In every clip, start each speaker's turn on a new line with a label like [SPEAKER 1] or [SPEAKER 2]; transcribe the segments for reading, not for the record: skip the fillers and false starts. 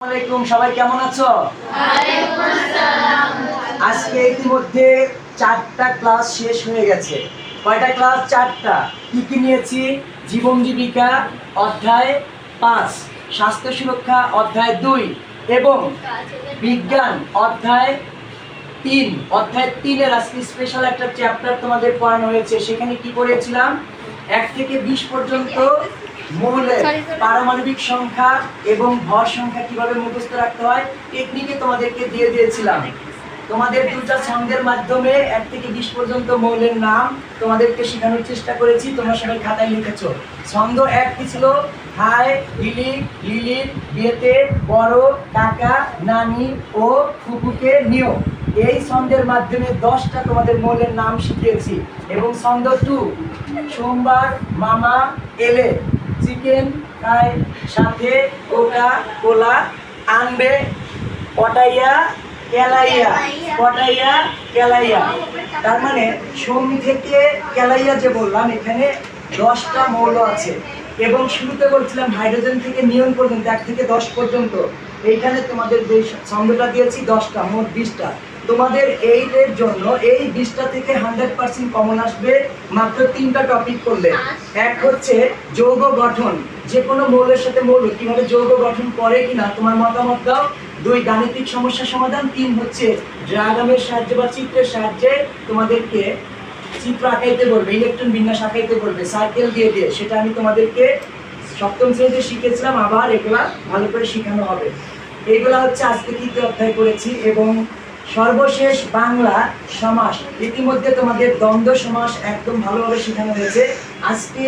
[SPEAKER 1] আসসালামু সবাই কেমন আছো? আজকে ইতিমধ্যে 4টা ক্লাস শেষ হয়ে গেছে। কয়টা ক্লাস? 4টা। কি কি নিয়েছি? জীবন জীবিকা অধ্যায় 5, স্বাস্থ্য সুরক্ষা অধ্যায় 2 এবং বিজ্ঞান অধ্যায় 3। অধ্যায় 3-এর আজকে স্পেশাল একটা চ্যাপ্টার তোমাদের পড়ানো হয়েছে। সেখানে কি পড়েছিলাম? 1 থেকে 20 পর্যন্ত মৌলের পারমাণবিক সংখ্যা এবং ভর সংখ্যা কিভাবে মুখস্থ রাখতে হয় টেকনিকে তোমাদেরকে দিয়ে দিয়েছিলাম। তোমাদের দুটো ছন্দের মাধ্যমে 1 থেকে 20 পর্যন্ত মৌলের নাম তোমাদেরকে শেখানোর চেষ্টা করেছি। তোমরা সবাই খাতায় লিখেছো। ছন্দ 1 কি ছিল? হাই, লিলি, লিলির বিয়েতে বড় কাকা, নানি ও ফুপুকে নিও। এই ছন্দের মাধ্যমে 10টা তোমাদের মৌলের নাম শিখিয়েছি। এবং ছন্দ 2, সোমবার মামা এলে, চিকেন খায় সাথে কোকা কোলা আনবে, পটাইয়া কেলাইয়া, পটাইয়া কেলাইয়া। তার মানে সোম থেকে কেলাইয়া যে বললাম, এখানে 10টা মৌল আছে। এবং শুরুতে বলছিলাম হাইড্রোজেন থেকে নিয়ন পর্যন্ত 1 থেকে 10 পর্যন্ত। এইখানে তোমাদের যে ছন্দটা দিয়েছি 10টা, মোট 20টা। তোমাদের এইটের জন্য এই 20টা থেকে 100% কমন আসবে মাত্র 3টা টপিক করলে। এক হচ্ছে যৌগ গঠন, যে কোনো মৌলের সাথে মৌল কিভাবে যৌগ গঠন করে কিনা তোমার মতামত দাও। 2 গাণিতিক সমস্যা সমাধান। 3 হচ্ছে ডায়াগ্রামের সাহায্যে বা চিত্রের সাহায্যে তোমাদেরকে চিত্র আঁকাইতে বলবে, ইলেকট্রন বিন্যাস আঁকাইতে বলবে সার্কেল দিয়ে দিয়ে। সেটা আমি তোমাদেরকে সপ্তম শ্রেণীতে শিখেছিলাম, আবার এগুলা ভালো করে শেখানো হবে। এইগুলা হচ্ছে আজকে 3য় অধ্যায় করেছি। এবং সর্বশেষ বাংলা সমাস। ইতিমধ্যে তোমাদের দ্বন্দ্ব সমাস একদম ভালোভাবে শেখানো হয়েছে। আজকে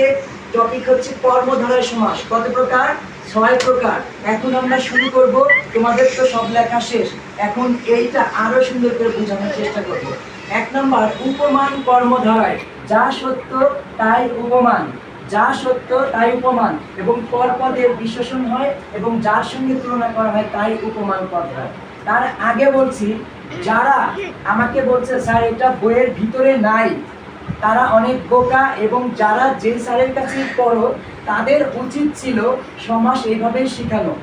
[SPEAKER 1] টপিক হচ্ছে কর্মধারয় সমাস। কত প্রকার? 6 প্রকার। এখন আমরা শুরু করব। তোমাদের তো সব লেখা শেষ, এখন এইটা আরো সুন্দর করে বোঝানোর চেষ্টা করব। 1 নম্বর, উপমান কর্মধারয়। যা সত্য তাই উপমান, যা সত্য তাই উপমান। এবং পরপদের বিশেষণ হয় এবং যার সঙ্গে তুলনা করা হয় তাই উপমান পদ হয়। তার আগে বলছি, যারা আমাকে বলছে স্যার এটা বইয়ের ভিতরে নাই, তারা অনেক বোকা। এবং যারা যে স্যারের কাছে পড়ো তাদের উচিত ছিল সমাস এইভাবেই শেখানো।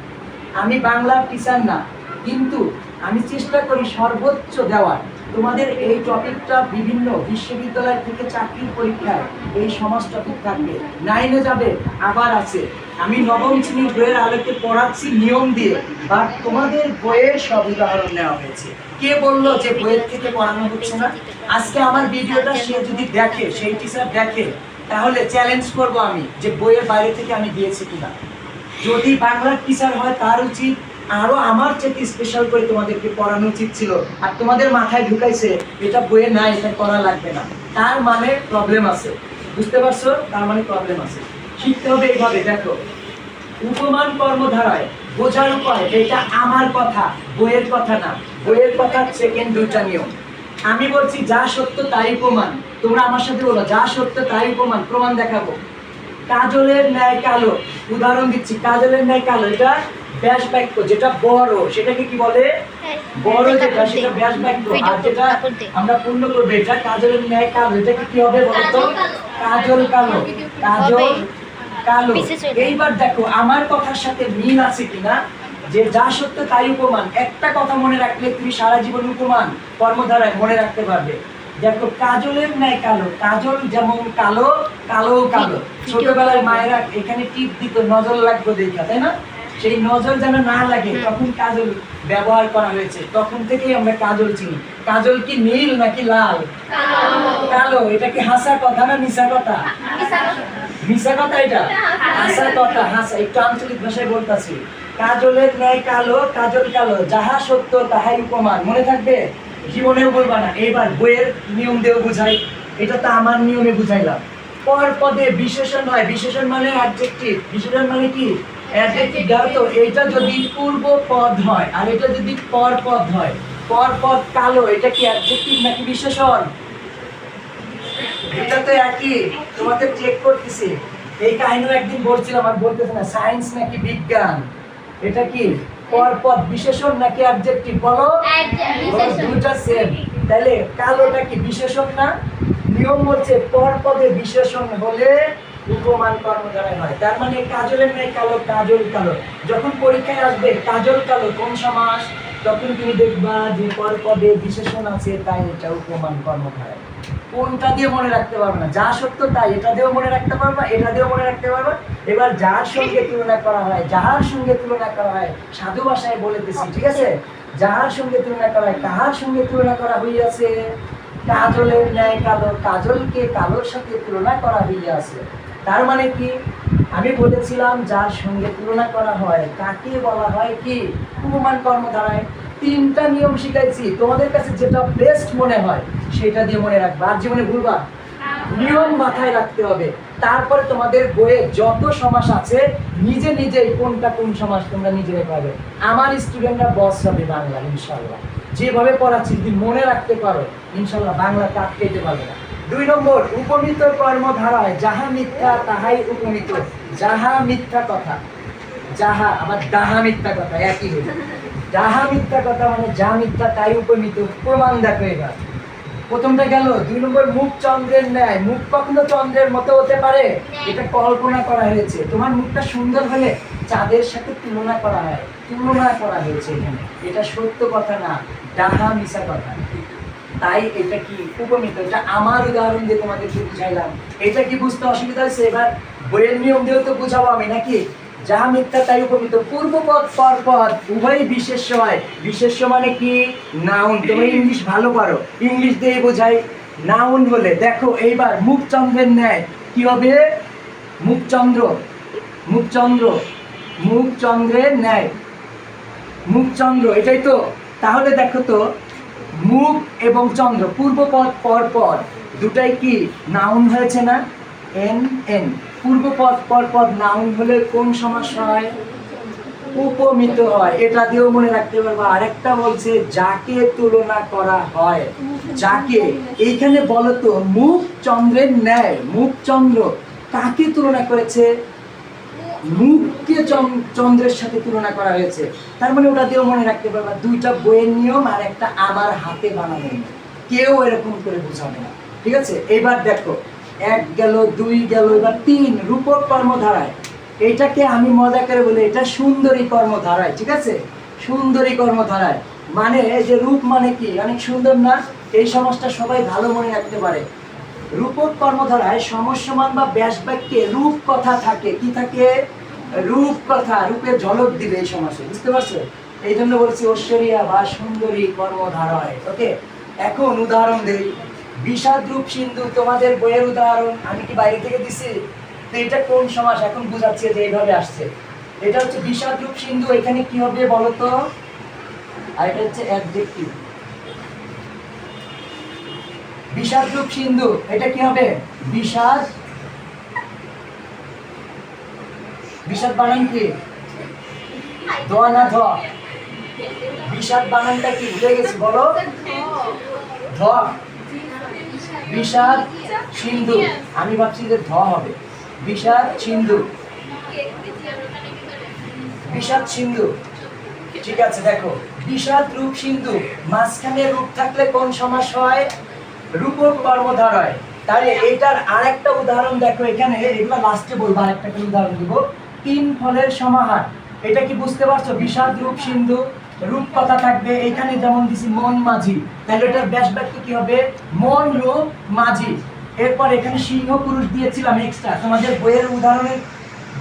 [SPEAKER 1] আমি বাংলার টিচার না, কিন্তু আমি চেষ্টা করি সর্বোচ্চ দেওয়ার। তোমাদের এই টপিকটা বিভিন্ন বিশ্ববিদ্যালয় থেকে চাকরির পরীক্ষায় এই সমাজ টপিক থাকবে। 9-এ যাবে, আবার আছে। আমি নবম শ্রেণীর বইয়ের আলোকে পড়াচ্ছি নিয়ম দিয়ে, বাট তোমাদের বইয়ের সব উদাহরণ নেওয়া হয়েছে। কে বললো যে বইয়ের থেকে পড়ানো হচ্ছে না? আজকে আমার ভিডিওটা সে যদি দেখে, সেই টিচার দেখে, তাহলে চ্যালেঞ্জ করব আমি যে বইয়ের বাইরে থেকে আমি দিয়েছি কিনা। যদি বাংলার টিচার হয় তার উচিত আরো আমার চেয়ে স্পেশাল করে তোমাদেরকে পড়ানো উচিত ছিল। আর তোমাদের মাথায় ঢুকাইছে এটা বইয়ে নাই, এটা করা লাগবে না। তার মানে প্রবলেম আছে, বুঝতে পারছো? তার মানে প্রবলেম আছে। শিখতে হবে এইভাবে। দেখো, উপমান কর্মধারায় বোঝার উপায়, এটা আমার কথা, বইয়ের কথা না। বইয়ের কথা সেকেন্ড 2টা নিয়ম। আমি বলছি যা সত্য তাই উপমান, তোমরা আমার সাথে বলো যা সত্য তাই উপমান। প্রমাণ দেখাবো। কাজলের ন্যায় কালো, উদাহরণ দিচ্ছি। কাজলের ন্যায় কালো, এটা ব্যাস বাক্য। যেটা বড় সেটাকে কি বলে? বড় যেটা সেটা ব্যাস বাক্য। আর যেটা আমরা পূর্ণ করবো, এটা কাজলের ন্যায় কালো, এটাকে কি হবে বলতো? কাজল কালো, কাজল কালো। এইবার দেখো আমার কথার সাথে মিল আছে কিনা, যে যা সত্য তাই উপমান। একটা কথা মনে রাখলে তুমি সারা জীবন উপমান কর্মধারায় মনে রাখতে পারবে। দেখো, কাজলের ন্যায় কালো, কাজল যেমন কালো, কালো কালো। ছোটবেলায় মায়েরা এখানে টিপ দিত নজর লাগবে দেখা, তাই না? সেই নজর যেন না লাগে তখন কাজল ব্যবহার করা হয়েছে। তখন থেকেই আমরা কাজল চিনি। কাজল কি নীল নাকি লাল? কালো। এটা কি হাসা কথা না মিশা কথা? মিশা কথা। এটা হাসা কথা, হাসা। একটু আঞ্চলিক ভাষায় বলতেছি। কাজলের ন্যায় কালো, কাজল কালো, যাহা সত্য তাহাই উপমান। মনে থাকবে? জীবনেও বলবা না। এইবার বইয়ের নিয়ম দিয়েও বুঝাই। এটা তো আমার নিয়মে বুঝাইলাম। পর পদে বিশেষণ হয়। বিশেষণ মানে অ্যাডজেক্টিভ। বিশেষণ মানে কি? অ্যাডজেক্টিভ। দাও তো, এটা যদি পূর্ব পদ হয় আর এটা যদি পর পদ হয়, পর পদ কালো, এটা কি অ্যাডজেক্টিভ নাকি বিশেষণ? এটা তো একই। তোমাদের চেক করতেছি। এই কাহিনী একদিন বলছিলাম, আর বলতেছে না সায়েন্স নাকি বিজ্ঞান। এটা কি পরপদ বিশেষণ নাকি অ্যাডজেক্টিভ? বলো। দুটো সেম। তাহলে কালোটা কি বিশেষণ না? নিয়ম বলছে পরপদে বিশেষণ হলে উপমান কর্মধারায় হয়। তার মানে কাজলের ন্যায় কালো, কাজল কালো। যখন পরীক্ষায় আসবে কাজল কালো কোন সমাস, তখন তুমি দেখবা যে পরপদে বিশেষণ আছে, তাই এটা উপমান কর্মধারায়। কোনটা দিয়ে মনে রাখতে পারবে না, যা সত্য তাই এটা দিয়েও মনে রাখতে পারবা, এটা দিয়েও মনে রাখতে পারবা। এবার যার সঙ্গে তুলনা করা হয়, যাহার সঙ্গে তুলনা করা হয়, সাধু ভাষায় বলেতেছি, ঠিক আছে? যাহার সঙ্গে তুলনা করা হয়, কাহার সঙ্গে তুলনা করা হইয়াছে? কাজলের ন্যায় কালো, কাজলকে কালোর সাথে তুলনা করা হইয়াছে। তার মানে কি, আমি বলেছিলাম যার সঙ্গে তুলনা করা হয় তাকে বলা হয় কি, উপমান কর্মধারায়। তিনটা নিয়ম শিখাইছি, তোমাদের কাছে যেটা বেস্ট মনে হয় সেটা দিয়ে মনে রাখবা, আর জীবনে ভুলবা। নিয়ম মাথায় রাখতে হবে। তারপরে তোমাদের বইয়ে যত সমাস আছে নিজে নিজেই কোনটা কোন সমাস তোমরা নিজেরাই পাবে। আমার স্টুডেন্টরা বস হবে বাংলা ইনশাল্লাহ। যেভাবে পড়াচ্ছি যদি মনে রাখতে পারো ইনশাল্লাহ বাংলা কাট পেতে পারবে না। 2 নম্বর, উপমিত কর্মধারায় যাহা মিথ্যা তাহাই উপমিত। যাহা মিথ্যা কথা, যাহা আবার দাহা মিথ্যা কথা একই হইল। যাহা মিথ্যা কথা মানে যা মিথ্যা তাই উপমিত। প্রমাণ দেখো এবার। প্রথমটা গেল। 2 নম্বর, মুখ চন্দ্রের ন্যায়। মুখ কখনো চন্দ্রের মতো হতে পারে? এটা কল্পনা করা হয়েছে। তোমার মুখটা সুন্দর হলে চাঁদের সাথে তুলনা করা হয়, তুলনা করা হয়েছে এখানে। এটা সত্য কথা না, ডাহা মিশা কথা। তাই এটা কি উপমিত। এটা আমার উদাহরণ দিয়ে তোমাদেরকে বুঝাইলাম। এটা কি বুঝতে অসুবিধা হয়েছে? এবার বইয়ের নিয়ম দিয়েও তো বুঝাবো আমি নাকি। যাহা মিথ্যা তাই উপমিত। পূর্বপদ পরপদ উভয় বিশেষ্য হয়। বিশেষ্য মানে কি? নাউন। তোমরা ইংলিশ ভালো পারো, ইংলিশ দিয়ে বোঝাই। নাউন বলে দেখো এইবার মুখচন্দ্রের ন্যায় কি হবে? মুখচন্দ্র, মুখচন্দ্র, মুখচন্দ্রের ন্যায়, মুখচন্দ্র, এটাই তো। তাহলে দেখো তো, মুখ এবং চন্দ্র পূর্বপদ পরপদ দুটাই কি নাউন হয়েছে না? N N. পূর্বপদ পরপদ নাউন হলে কোন সমাস হয়? উপমিত হয়। এটা দিয়েও মনে রাখতে পারবো। আরেকটা বলছে যাকে তুলনা করা হয়। যাকে, এইখানে বলো তো, মুখ চন্দ্রের ন্যায়, মুখ চন্দ্র কাকে তুলনা করেছে? মুখকে চন্দ্রের সাথে তুলনা করা হয়েছে। তার মানে ওটা দিয়েও মনে রাখতে পারবা। 2টা বইয়ের নিয়ম আর একটা আমার হাতে বানানো নিয়ম। কেউ এরকম করে বোঝাবে না, ঠিক আছে? এবার দেখো, 1 গেল, 2 গেল, এবার 3 রূপক কর্মধারায়। এইটাকে আমি মজা করে বলি এটা সুন্দরী কর্মধারায়, ঠিক আছে? সুন্দরী কর্মধারায় মানে যে রূপ মানে কি অনেক সুন্দর না? এই সমাজটা সবাই ভালো মনে রাখতে পারে। রূপক কর্মধারায় সমস্যমান বা ব্যাস বাক্যে রূপ কথা থাকে। কি থাকে? রূপ কথা, রূপের ঝলক দিবে এই সমাসে, বুঝতে পারছো? এই জন্য বলছি ঐশ্বরিয়া বা সুন্দরী কর্মধারায়। ওকে, এখন উদাহরণ দেই। বিষাদ রূপ সিন্ধু তোমাদের বইয়ের উদাহরণ, আমি কি বাইরে থেকে দিছি? তো এটা কোন সমাস এখন বুঝাচ্ছি যে এইভাবে আসছে। এটা হচ্ছে বিষাদ রূপ সিন্ধু। এখানে কি হবে বলো তো? আর এটা হচ্ছে অ্যাডজেক্টিভ। বিষাদ রূপ সিন্ধু, এটা কি হবে? বিষাদ, বিষাদ বানান কি? দ না ধ? বিষাদ বানানটা কি ভুলে গেছি বলো? ধ। বিষাদ সিন্ধু, আমি ভাবছি যে ধ হবে। বিষাদ সিন্ধু, বিষাদ সিন্ধু, ঠিক আছে। দেখো, বিষাদ রূপ সিন্ধু, মাঝখানে রূপ থাকলে কোন সমাস হয়? রূপক কর্মধারায়। তাহলে এটার আরেকটা উদাহরণ দেখো এখানে, এগুলো লাস্টে বলবো। আরেকটা উদাহরণ দিব, 3 ফলের সমাহার। এটা কি বুঝতে পারছো? বিষাদ রূপ সিন্ধু, রূপ কথা থাকবে। এখানে যেমন দিছি মন মাঝি, তাহলে এটার ব্যাস বাক্য কি হবে? মন রূপ মাঝি। এরপর এখানে সিংহ পুরুষ দিয়েছিলাম এক্সট্রা, তোমাদের বইয়ের উদাহরণের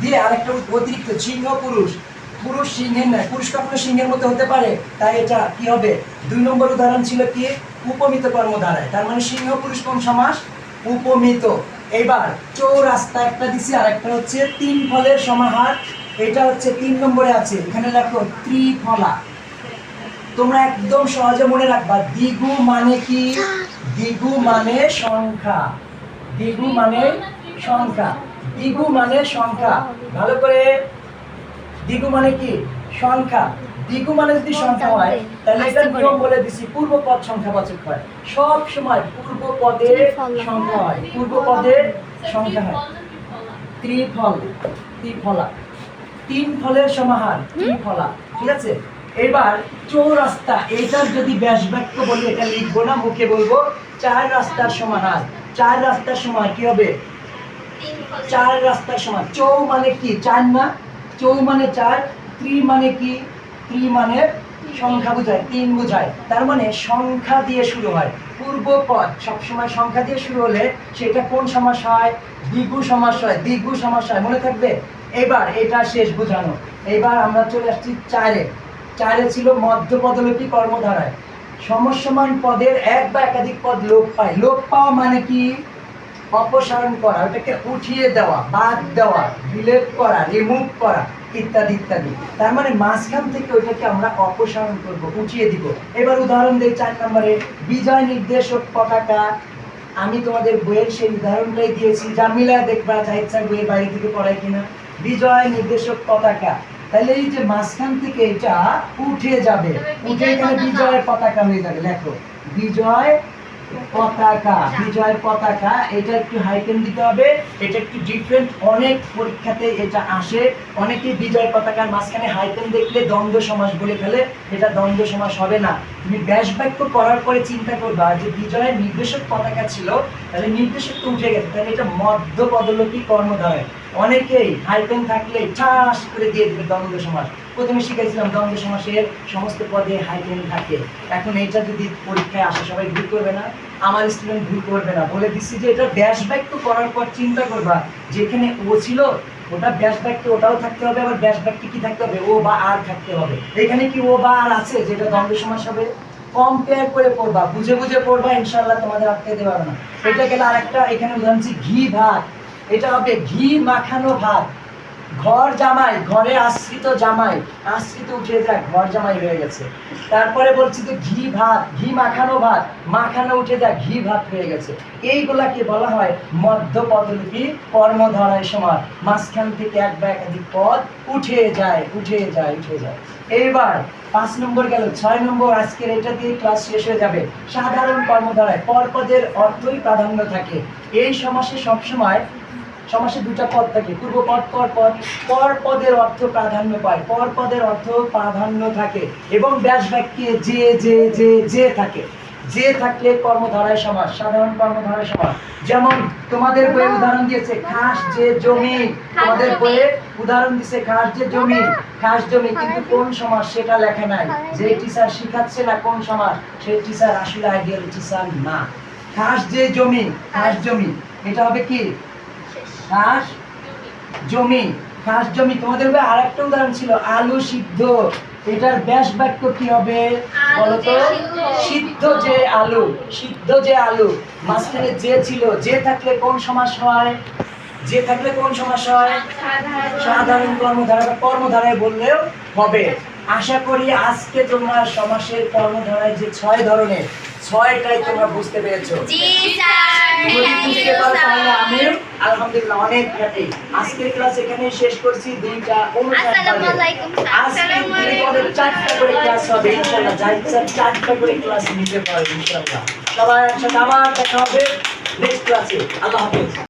[SPEAKER 1] দিয়ে আরেকটা অতিরিক্ত সিংহ পুরুষ। পুরুষ সিংহের নয়, পুরুষ কখনো সিংহের মতো হতে পারে, তাই এটা কি হবে? 2 নম্বর উদাহরণ ছিল কি? উপমিত কর্মধারায়। তার মানে সিংহ পুরুষ কোন সমাস? উপমিত। এবার চৌরাস্তা একটা দিছি, আর একটা হচ্ছে 3 ফলের সমাহার। এটা হচ্ছে 3 নম্বরে আছে, এখানে লেখো ত্রিফলা। তোমরা একদম সহজে মনে রাখবা। দ্বিগু মানে কি? দ্বিগু মানে সংখ্যা, দ্বিগু মানে সংখ্যা, দ্বিগু মানে সংখ্যা। ভালো করে, দ্বিগু মানে কি? সংখ্যা। দ্বিগু মানে যদি সংখ্যা হয় তাহলে এটা নিয়ম বলে দিছি, পূর্বপদ সংখ্যাবাচক হয়। সব সময় পূর্বপদের সংখ্যা হয়, পূর্বপদের সংখ্যা হয়। ত্রিফল, ত্রিফলা, 3 ফলের সমাহার, ত্রিফলা, ঠিক আছে? এবার চৌরাস্তা, এটার যদি ব্যাস বাক্য বলি, এটা লিখবো না, মুখে বলবো। 4 রাস্তার সমাহার। 4 রাস্তার সমাহার কি হবে? চার রাস্তার সমান। চৌ মানে কি? চার না? চৌ মানে চার, ত্রি মানে কি? ত্রি মানে সংখ্যা বোঝায়, তিন বোঝায়। তার মানে সংখ্যা দিয়ে শুরু হয়। পূর্বপদ সবসময় সংখ্যা দিয়ে শুরু হলে সেটা কোন সমাস হয়? দ্বিগু সমাস হয়। দ্বিগু সমাস হয়, মনে থাকবে। এবার এটা শেষ বোঝানো। এবার আমরা চলে আসছি চারে। চারে ছিল মধ্যপদলোপী কর্মধারায়। সমসমান পদের এক বা একাধিক পদ লোপ পায়। লোপ পাওয়া মানে কি? অপসারণ করা, ওটাকে উঠিয়ে দেওয়া, বাদ দেওয়া, ডিলিট করা, রিমুভ করা, ইত্যাদি ইত্যাদি। তার মানে মাঝখান থেকে ওইটাকে আমরা অপসারণ করব, উঠিয়ে দিব। এবার উদাহরণ দেই 4 নম্বরে, বিজয় নির্দেশক পতাকা। আমি তোমাদের বইয়ের সেই উদাহরণটাই দিয়েছি, যা মিলায় দেখবা জাহিদ স্যার বইয়ের বাইরে থেকে পড়ায় কিনা। বিজয় নির্দেশক পতাকা, তাহলে এই যে মাঝখান থেকে এটা উঠে যাবে, উঠে এখানে বিজয়ের পতাকা হয়ে যাবে। লেখো বিজয় পতাকা, বিজয় পতাকা। এটা একটু হাইটেন দিতে হবে, এটা একটু ডিফারেন্ট। অনেক পরীক্ষাতে এটা আসে, অনেকে বিজয় পতাকার মাঝখানে হাইটেন দেখলে দ্বন্দ্ব সমাস বলে ফেলে। এটা দ্বন্দ্ব সমাস হবে না। তুমি ব্যাস বাক্য করার পরে চিন্তা করবা যে বিজয়ের নির্দেশক পতাকা ছিল, তাহলে নির্দেশক তো উঠে গেছে, তাহলে এটা মধ্য পদলোপী কর্মধারায়। অনেকেই হাইটেন থাকলে ঠাস করে দিয়ে দেবে দ্বন্দ্ব সমাস। প্রথমে শিখেছিলাম দ্বন্দ্ব সমাসের সমস্ত পদে হাইটেন থাকে। এখন এইটা যদি পরীক্ষায় আসে সবাই ভুল করবে না, আমার স্টুডেন্ট ভুল করবে না। বলে দিচ্ছি যে এটা ব্যাস বাক্য করার পর চিন্তা করবা যেখানে ও ছিল ওটা ব্যাস বাক্য, ওটাও থাকতে হবে। আবার ব্যাস বাক্যে কি থাকতে হবে? ও বা আর থাকতে হবে। এখানে কি ও বা আর আছে যেটা দ্বন্দ্ব সমাস হবে? কম্পেয়ার করে পড়বা, বুঝে বুঝে পড়বা, ইনশাআল্লাহ তোমাদের আটকে দিতে পারবে না। এটা গেলে আরেকটা, এখানে উদাহরণ দিচ্ছি ঘি ভাত। এটা হবে ঘি মাখানো ভাত। ঘর জামাই, ঘরে আশ্রিত জামাই, আশ্রিত উঠে যায়, ঘর জামাই হয়ে গেছে। তারপরে বলছি যে ঘি ভাত, ঘি মাখানো ভাত, মাখানো উঠে যায়, ঘি ভাত হয়ে গেছে। এইগুলাকে বলা হয় মধ্য পদলোপী কর্মধারায় সমান। মাঝখান থেকে এক বা একাধিক পদ উঠে যায়, উঠে যায়, উঠে যায়। এইবার 5 নম্বর গেল। 6 নম্বর, আজকের এটা দিয়ে ক্লাস শেষ হয়ে যাবে। সাধারণ কর্মধারায় পরপদের অর্থই প্রাধান্য থাকে। এই সমাসে সবসময় সমাসে দুটা পদ থাকে, পূর্বপদ পরপদ। পরপদের অর্থ প্রাধান্য পায়, পরপদের অর্থ প্রাধান্য থাকে। এবং ব্যাস বাক্যে যে যে যে যে থাকে, যে থাকলে কর্মধারায় সমাস, সাধারণ কর্মধারায় সমাস। যেমন তোমাদের বইয়ে উদাহরণ দিয়েছে খাস যে জমি, তোমাদের বইয়ে উদাহরণ দিয়েছে খাস যে জমি, খাস জমি, কিন্তু কোন সমাস সেটা লেখা নাই। যে টিচার শিখাচ্ছে না কোন সমাস, সেই টিচার আসলে আইডিয়াল টিচার না। খাস যে জমি, খাস জমি, এটা হবে কি? খাস জমি, খাস জমি। তোমাদের বইয়ে আরেকটা উদাহরণ ছিল আলু সিদ্ধ। এটার ব্যাস বাক্য কি হবে বলতো? সিদ্ধ যে আলু, সিদ্ধ যে আলু। মাঝখানে যে ছিল, যে থাকলে কোন সমাস হয়? যে থাকলে কোন সমাস হয়? সাধারণ কর্মধারা, কর্মধারায় বললেও হবে। আশা করি আজকে তোমরা সমাসের কর্মধারায় যে 6 ধরনের, 6টাই তোমরা বুঝতে পেরেছো।
[SPEAKER 2] জি স্যার,
[SPEAKER 1] যদি বুঝতে পারো তাহলে আমি আলহামদুলিল্লাহ অনেক হ্যাপি। আজকের ক্লাস এখানেই শেষ করছি। 2টা 59
[SPEAKER 2] আসসালামু আলাইকুম স্যার।
[SPEAKER 1] আজকে তোমাদের 4টা করে ক্লাস হবে ইনশাআল্লাহ। জাহিদ স্যার 4টা করে ক্লাস নিতে পারবে ইনশাআল্লাহ। সবাই একসাথে আবার দেখা হবে নেক্সট ক্লাসে। আল্লাহ হাফেজ।